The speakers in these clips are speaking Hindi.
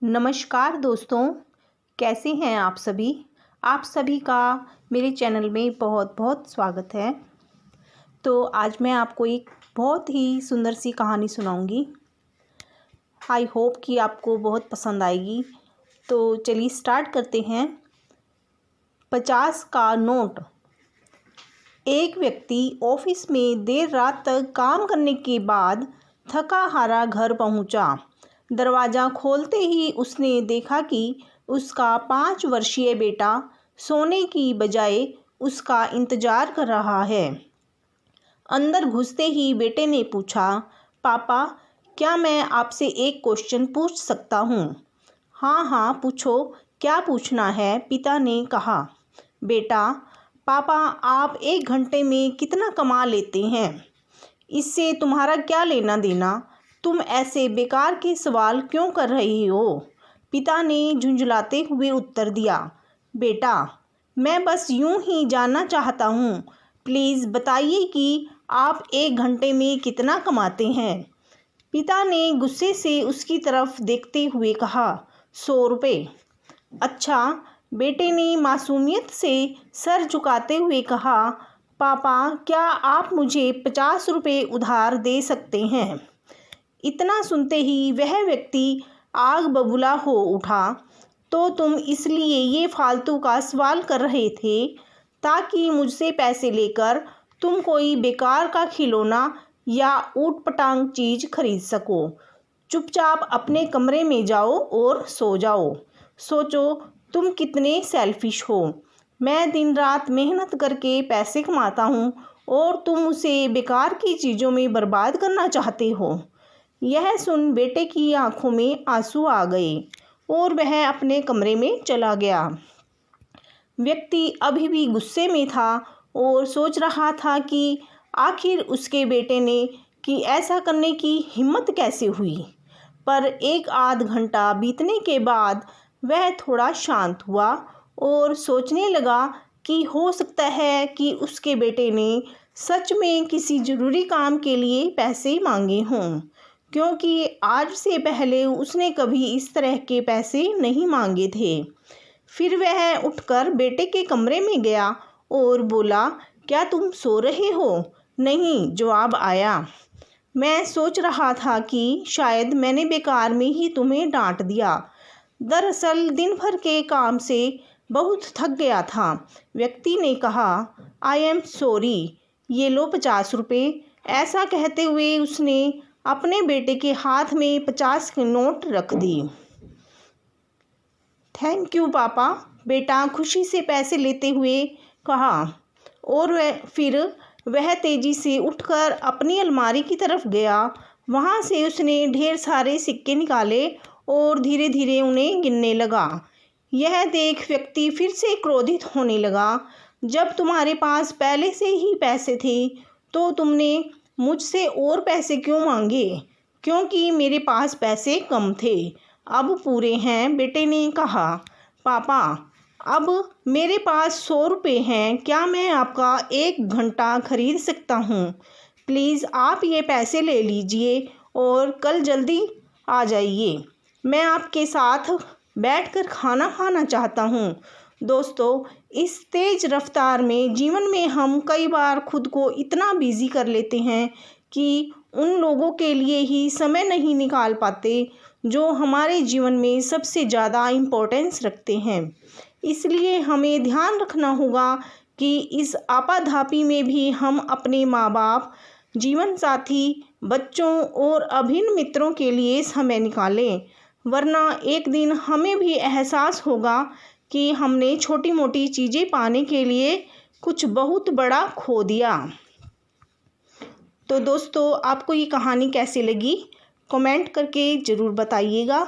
नमस्कार दोस्तों, कैसे हैं आप सभी। आप सभी का मेरे चैनल में बहुत बहुत स्वागत है। तो आज मैं आपको एक बहुत ही सुंदर सी कहानी सुनाऊंगी। आई होप कि आपको बहुत पसंद आएगी। तो चलिए स्टार्ट करते हैं। 50 का नोट। एक व्यक्ति ऑफिस में देर रात तक काम करने के बाद थका हारा घर पहुंचा। दरवाज़ा खोलते ही उसने देखा कि उसका 5 वर्षीय बेटा सोने की बजाय उसका इंतज़ार कर रहा है। अंदर घुसते ही बेटे ने पूछा, पापा, क्या मैं आपसे एक क्वेश्चन पूछ सकता हूँ? हाँ हाँ पूछो, क्या पूछना है? पिता ने कहा। बेटा, पापा आप 1 घंटे में कितना कमा लेते हैं? इससे तुम्हारा क्या लेना देना? तुम ऐसे बेकार के सवाल क्यों कर रही हो? पिता ने झुंझलाते हुए उत्तर दिया। बेटा, मैं बस यूं ही जानना चाहता हूँ। प्लीज़ बताइए कि आप 1 घंटे में कितना कमाते हैं? पिता ने गुस्से से उसकी तरफ देखते हुए कहा, 100 रुपये। अच्छा, बेटे ने मासूमियत से सर झुकाते हुए कहा, पापा क्या आप मुझे 50 रुपये उधार दे सकते हैं? इतना सुनते ही वह व्यक्ति आग बबूला हो उठा। तो तुम इसलिए ये फालतू का सवाल कर रहे थे ताकि मुझसे पैसे लेकर तुम कोई बेकार का खिलौना या ऊट पटांग चीज़ खरीद सको। चुपचाप अपने कमरे में जाओ और सो जाओ। सोचो तुम कितने सेल्फिश हो। मैं दिन रात मेहनत करके पैसे कमाता हूँ और तुम उसे बेकार की चीज़ों में बर्बाद करना चाहते हो। यह सुन बेटे की आंखों में आंसू आ गए और वह अपने कमरे में चला गया। व्यक्ति अभी भी गुस्से में था और सोच रहा था कि आखिर उसके बेटे ने कि ऐसा करने की हिम्मत कैसे हुई। पर 1 आध घंटा बीतने के बाद वह थोड़ा शांत हुआ और सोचने लगा कि हो सकता है कि उसके बेटे ने सच में किसी ज़रूरी काम के लिए पैसे मांगे हों, क्योंकि आज से पहले उसने कभी इस तरह के पैसे नहीं मांगे थे। फिर वह उठकर बेटे के कमरे में गया और बोला, क्या तुम सो रहे हो? नहीं, जवाब आया। मैं सोच रहा था कि शायद मैंने बेकार में ही तुम्हें डांट दिया। दरअसल दिन भर के काम से बहुत थक गया था। व्यक्ति ने कहा, आई एम सॉरी, ये लो 50 रुपये। ऐसा कहते हुए उसने अपने बेटे के हाथ में 50 के नोट रख दी। थैंक यू पापा, बेटा खुशी से पैसे लेते हुए कहा और फिर वह तेज़ी से उठकर अपनी अलमारी की तरफ गया। वहाँ से उसने ढेर सारे सिक्के निकाले और धीरे धीरे उन्हें गिनने लगा। यह देख व्यक्ति फिर से क्रोधित होने लगा। जब तुम्हारे पास पहले से ही पैसे थे तो तुमने मुझसे और पैसे क्यों मांगे? क्योंकि मेरे पास पैसे कम थे, अब पूरे हैं, बेटे ने कहा। पापा, अब मेरे पास 100 रुपये हैं। क्या मैं आपका 1 घंटा खरीद सकता हूँ? प्लीज़ आप ये पैसे ले लीजिए और कल जल्दी आ जाइए। मैं आपके साथ बैठकर खाना खाना चाहता हूँ। दोस्तों, इस तेज़ रफ्तार में जीवन में हम कई बार खुद को इतना बिज़ी कर लेते हैं कि उन लोगों के लिए ही समय नहीं निकाल पाते जो हमारे जीवन में सबसे ज़्यादा इम्पोर्टेंस रखते हैं। इसलिए हमें ध्यान रखना होगा कि इस आपाधापी में भी हम अपने माँ बाप, जीवन साथी, बच्चों और अभिन्न मित्रों के लिए समय निकालें, वरना एक दिन हमें भी एहसास होगा कि हमने छोटी मोटी चीज़ें पाने के लिए कुछ बहुत बड़ा खो दिया। तो दोस्तों, आपको ये कहानी कैसी लगी कमेंट करके ज़रूर बताइएगा।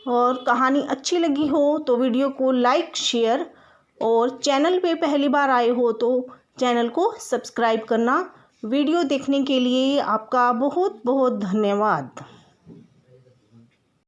और कहानी अच्छी लगी हो तो वीडियो को लाइक, शेयर और चैनल पे पहली बार आए हो तो चैनल को सब्सक्राइब करना। वीडियो देखने के लिए आपका बहुत बहुत धन्यवाद।